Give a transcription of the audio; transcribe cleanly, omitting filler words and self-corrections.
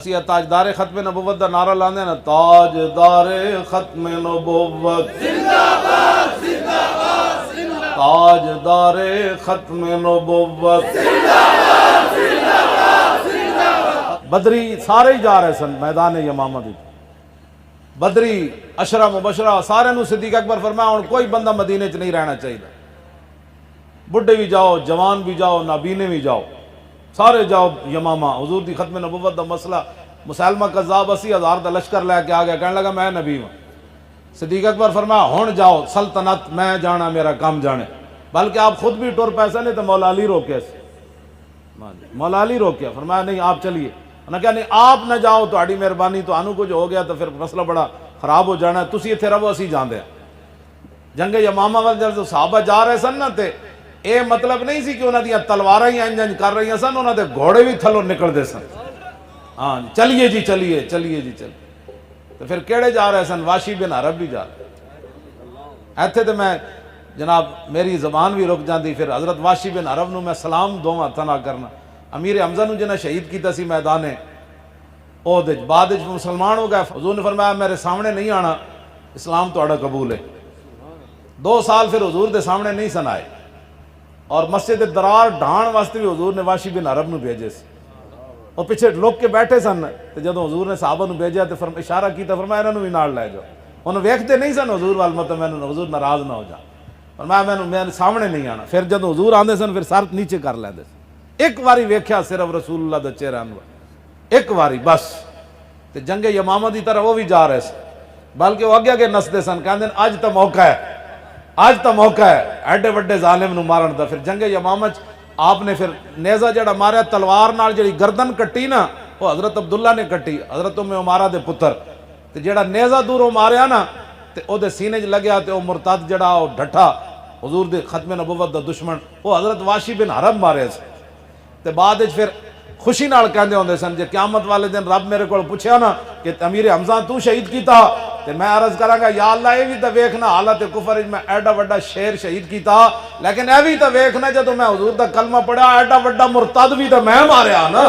اسی تاجدار ختم نبوت دا نعرہ لاندے نا، تاجدار ختم نبوت زندہ باد زندہ باد زندہ باد، تاجدار ختم نبوت زندہ باد زندہ باد زندہ باد۔ بدری سارے ہی جا رہے سن میدان یمامہ دی، بدری عشرہ مبشرہ سارے نو صدیق اکبر فرمایا ہن کوئی بندہ مدینے چ نہیں رہنا چاہیے، بڈھے بھی جاؤ، جوان بھی جاؤ، نابینے بھی جاؤ، سارے جاؤ یمامہ۔ حضور دی ختم نبوت دا مسئلہ، مسلمہ کذاب 80,000 دا لشکر لے کے آ گیا، کہنے لگا میں نبی ہوں۔ صدیق اکبر فرمایا ہن جاؤ، سلطنت میں جانا میرا کام جانے، بلکہ آپ خود بھی ٹر پیسے نہیں تو مولا علی روکے، مولا علی روکے، فرمایا نہیں آپ چلیے، انہوں نے کہا نہیں آپ نہ جاؤ، تہاڈی مہربانی، تو آنو کچھ ہو گیا تو پھر مسئلہ بڑا خراب ہو جانا ہے، تسی اتھے رہو اسی جاندے ہیں۔ جنگ یمامہ وال جب صحابہ جا رہے سن نا تے اے مطلب نہیں سی کہ انہاں دی تلواراں ہی انج کر رہی سن، انہاں دے گھوڑے بھی تھلوں نکلدے سن، ہاں چلیے جی چلیے چلیے جی چلیے۔ تو پھر کیڑے جا رہے سن؟ واشی بن عرب بھی جا رہے ایتھے تو میں جناب میری زبان بھی رک جاندی، پھر حضرت واشی بن عرب نو میں سلام دوواں ہتھاں نال کرنا، امیر حمزہ نو جنہیں شہید کیتا سی میدان احد وچ، بعد وچ مسلمان ہو گئے، حضور نے فرمایا میرے سامنے نہیں آنا، اسلام تہاڈا قبول ہے۔ 2 سال پھر حضور دے سامنے نہیں سن آئے، اور مسجد درار ڈھان واسطے بھی حضور نے واشی بن عرب نو بھیجے سی، اور پیچھے لوگ کے بیٹھے سن، تو جدوں حضور نے صحابہ نو بھیجا تو اشارہ کیتا، فرمایا انہاں نو بھی نال لے جاؤ، انہوں ویکھتے نہیں سن حضور وال، مطلب میں حضور ناراض نہ ہو جا، فرمایا میں سامنے نہیں آنا۔ پھر جدوں حضور آندے سن پھر سر نیچے کر لیندے سن، ایک واری ویکھیا صرف رسول اللہ دا چہرہ انور، ایک واری بس۔ تے جنگ یمامہ دی طرف وہ بھی جا رہے سن، بلکہ وہ اگے نسدے سن، کہندے اج تا موقع ہے، آج تا موقع ہے ایڈے وڈے ظالم نو مارن دا۔ پھر جنگ یمامہ آپ نے پھر نیزہ جڑا ماریا تلوار نال، جڑی گردن کٹی نا وہ حضرت عبداللہ نے کٹی، حضرت ام عمارہ دے پتر، تے جڑا نیزہ دوروں ماریا نا تے او دے سینے چ لگیا، تے او مرتد جڑا او ڈھٹا حضور دے ختم نبوت دا دشمن، وہ حضرت واشی بن حرب مارے سے۔ تے بعد وچ پھر خوشی نال کہندے ہوندے سن جے قیامت والے دن رب میرے کول پوچھیا نا کہ امیر حمزہ تو شہید کیتا، تے میں عرض کراں گا یا اللہ اے وی تے ویکھنا حالت کفر وچ میں ایڈا وڈا شیر شہید کیتا، لیکن اے وی تے ویکھنا جدوں میں حضور دا کلمہ پڑھیا ایڈا وڈا مرتد بھی تے میں ماریا نا۔